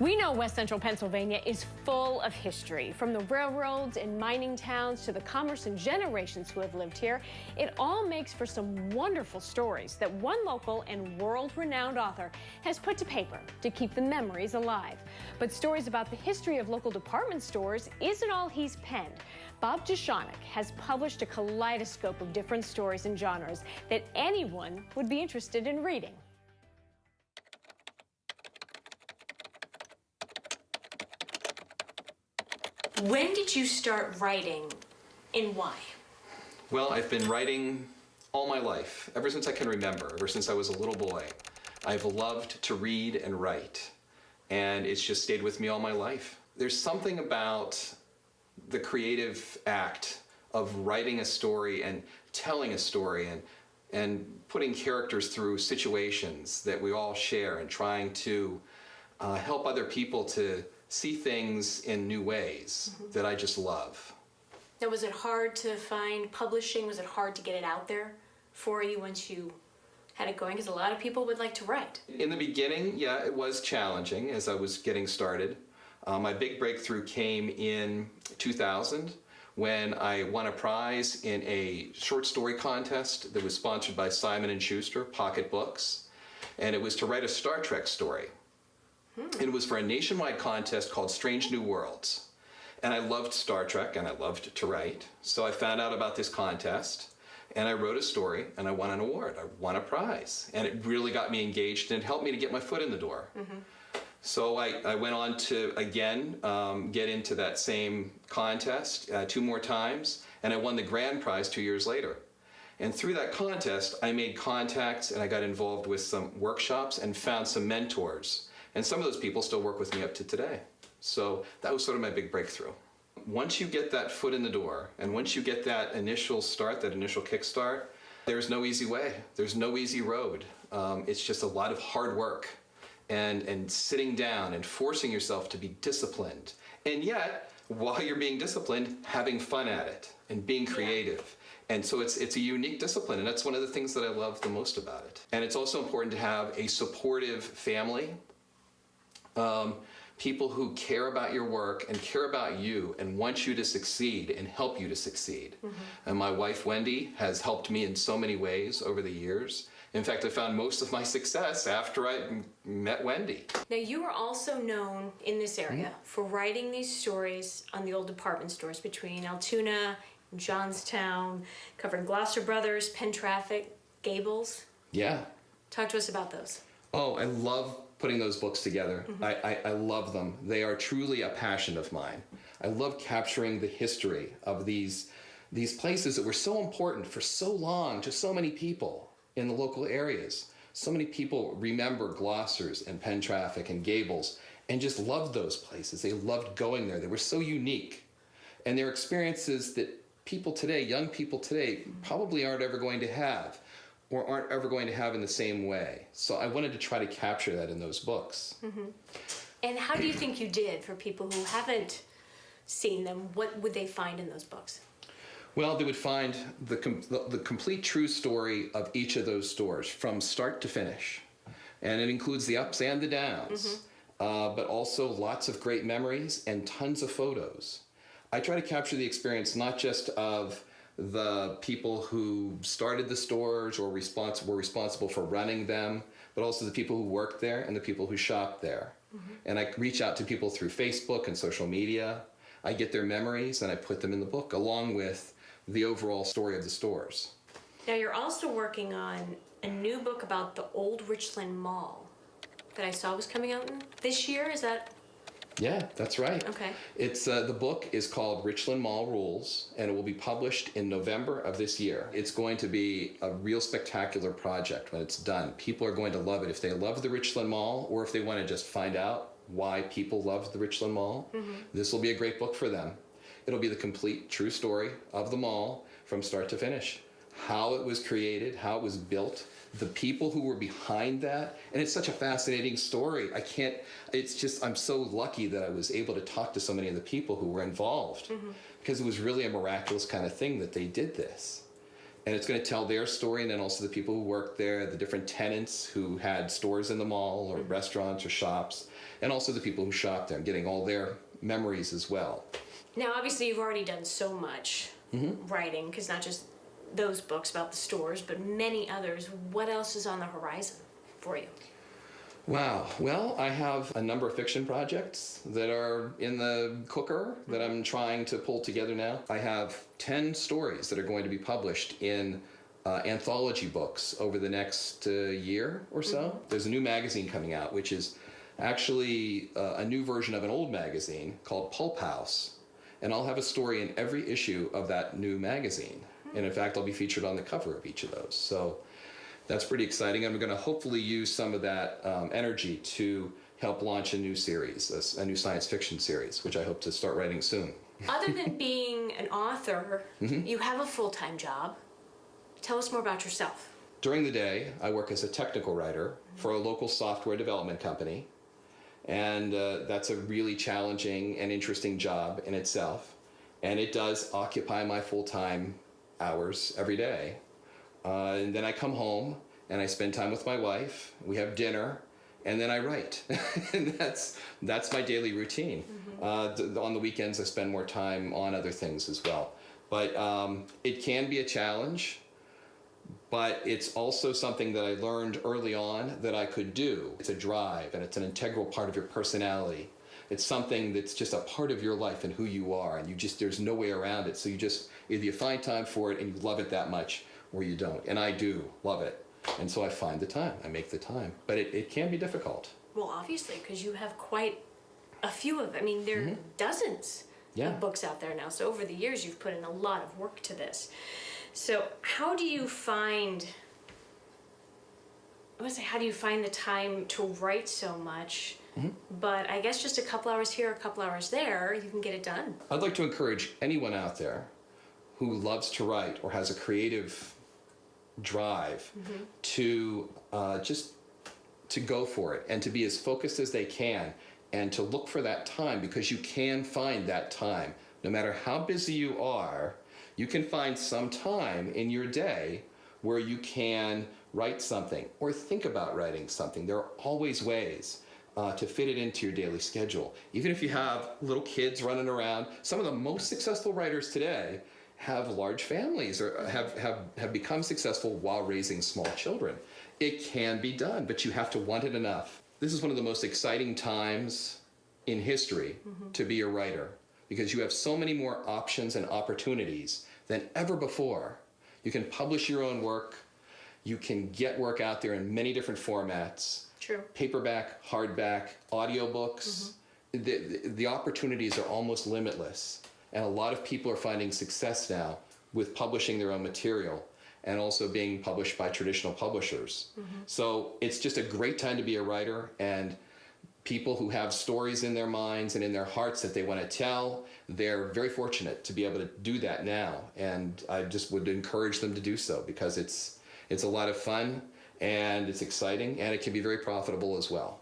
We know West Central Pennsylvania is full of history. From the railroads and mining towns to the commerce and generations who have lived here, it all makes for some wonderful stories that one local and world-renowned author has put to paper to keep the memories alive. But stories about the history of local department stores isn't all he's penned. Bob Jeschonek has published a kaleidoscope of different stories and genres that anyone would be interested in reading. When did you start writing and why? Well, I've been writing all my life, ever since I can remember, ever since I was a little boy. I've loved to read and write, and it's just stayed with me all my life. There's something about the creative act of writing a story and telling a story and putting characters through situations that we all share and trying to help other people to see things in new ways that I just love. Now, was it hard to find publishing? Was it hard to get it out there for you once you had it going? Because a lot of people would like to write. In the beginning, yeah, it was challenging as I was getting started. My big breakthrough came in 2000 when I won a prize in a short story contest that was sponsored by Simon & Schuster, Pocket Books, and it was to write a Star Trek story. It was for a nationwide contest called Strange New Worlds. And I loved Star Trek and I loved to write. So I found out about this contest and I wrote a story and I won an award. I won a prize. And it really got me engaged and it helped me to get my foot in the door. So I went on to, again, get into that same contest 2 more times, and I won the grand prize 2 years later. And through that contest, I made contacts and I got involved with some workshops and found some mentors. And some of those people still work with me up to today. So that was sort of my big breakthrough. Once you get that foot in the door, and once you get that initial start, that initial kickstart, there's no easy way. There's no easy road. It's just a lot of hard work and sitting down and forcing yourself to be disciplined. And yet, while you're being disciplined, having fun at it and being creative. And so it's a unique discipline, and that's one of the things that I love the most about it. And it's also important to have a supportive family. People who care about your work and care about you and want you to succeed and help you to succeed. And my wife, Wendy, has helped me in so many ways over the years. In fact, I found most of my success after I met Wendy. Now, you are also known in this area for writing these stories on the old department stores between Altoona and Johnstown, covering Gloucester Brothers, Penn Traffic, Gables. Yeah. Talk to us about those. Oh, I love putting those books together. I love them. They are truly a passion of mine. I love capturing the history of these places that were so important for so long to so many people in the local areas. So many people remember Gloucester's and Penn Traffic and Gables and just loved those places. They loved going there. They were so unique. And they're experiences that people today, young people today, probably aren't ever going to have, or aren't ever going to have in the same way. So I wanted to try to capture that in those books. And how do you think you did for people who haven't seen them? What would they find in those books? Well, they would find the complete true story of each of those stores from start to finish. And it includes the ups and the downs, but also lots of great memories and tons of photos. I try to capture the experience not just of the people who started the stores or were responsible for running them, but also the people who worked there and the people who shopped there. And I reach out to people through Facebook and social media. I get their memories and I put them in the book along with the overall story of the stores. Now, you're also working on a new book about the old Richland Mall that I saw was coming out this year. Is that? Yeah, that's right. Okay. It's the book is called Richland Mall Rules, and it will be published in November of this year. It's going to be a real spectacular project when it's done. People are going to love it if they love the Richland Mall, or if they want to just find out why people loved the Richland Mall. This will be a great book for them. It'll be the complete true story of the mall from start to finish. How it was created, how it was built, the people who were behind that. And it's such a fascinating story. I'm so lucky that I was able to talk to so many of the people who were involved, because it was really a miraculous kind of thing that they did this. And it's going to tell their story, and then also the people who worked there, the different tenants who had stores in the mall or restaurants or shops, and also the people who shopped there, getting all their memories as well. Now, obviously, you've already done so much writing, because not just those books about the stores, but many others. What else is on the horizon for you? Wow. Well, I have a number of fiction projects that are in the cooker that I'm trying to pull together now. I have 10 stories that are going to be published in anthology books over the next year or so. There's a new magazine coming out, which is actually a new version of an old magazine called Pulp House. And I'll have a story in every issue of that new magazine. And in fact, I'll be featured on the cover of each of those. So that's pretty exciting. I'm going to hopefully use some of that energy to help launch a new series, a new science fiction series, which I hope to start writing soon. Other than being an author, you have a full-time job. Tell us more about yourself. During the day, I work as a technical writer for a local software development company. And that's a really challenging and interesting job in itself. And it does occupy my full-time hours every day. And then I come home and I spend time with my wife. We have dinner, and then I write. And that's my daily routine. On the weekends, I spend more time on other things as well. But it can be a challenge, but it's also something that I learned early on that I could do. It's a drive, and it's an integral part of your personality. It's something that's just a part of your life and who you are, and there's no way around it. So either you find time for it and you love it that much, or you don't. And I do love it. And so I find the time, I make the time. But it can be difficult. Well, obviously, because you have quite a few of them. I mean, there are dozens of books out there now. So over the years, you've put in a lot of work to this. So how do you find the time to write so much? But I guess just a couple hours here, a couple hours there, you can get it done. I'd like to encourage anyone out there who loves to write or has a creative drive to to go for it and to be as focused as they can and to look for that time, because you can find that time. No matter how busy you are, you can find some time in your day where you can write something or think about writing something. There are always ways to fit it into your daily schedule. Even if you have little kids running around, some of the most successful writers today have large families or have become successful while raising small children. It can be done, but you have to want it enough. This is one of the most exciting times in history to be a writer, because you have so many more options and opportunities than ever before. You can publish your own work. You can get work out there in many different formats. True. Paperback, hardback, audiobooks. The opportunities are almost limitless. And a lot of people are finding success now with publishing their own material and also being published by traditional publishers. So it's just a great time to be a writer, and people who have stories in their minds and in their hearts that they want to tell, they're very fortunate to be able to do that now. And I just would encourage them to do so, because it's a lot of fun and it's exciting and it can be very profitable as well.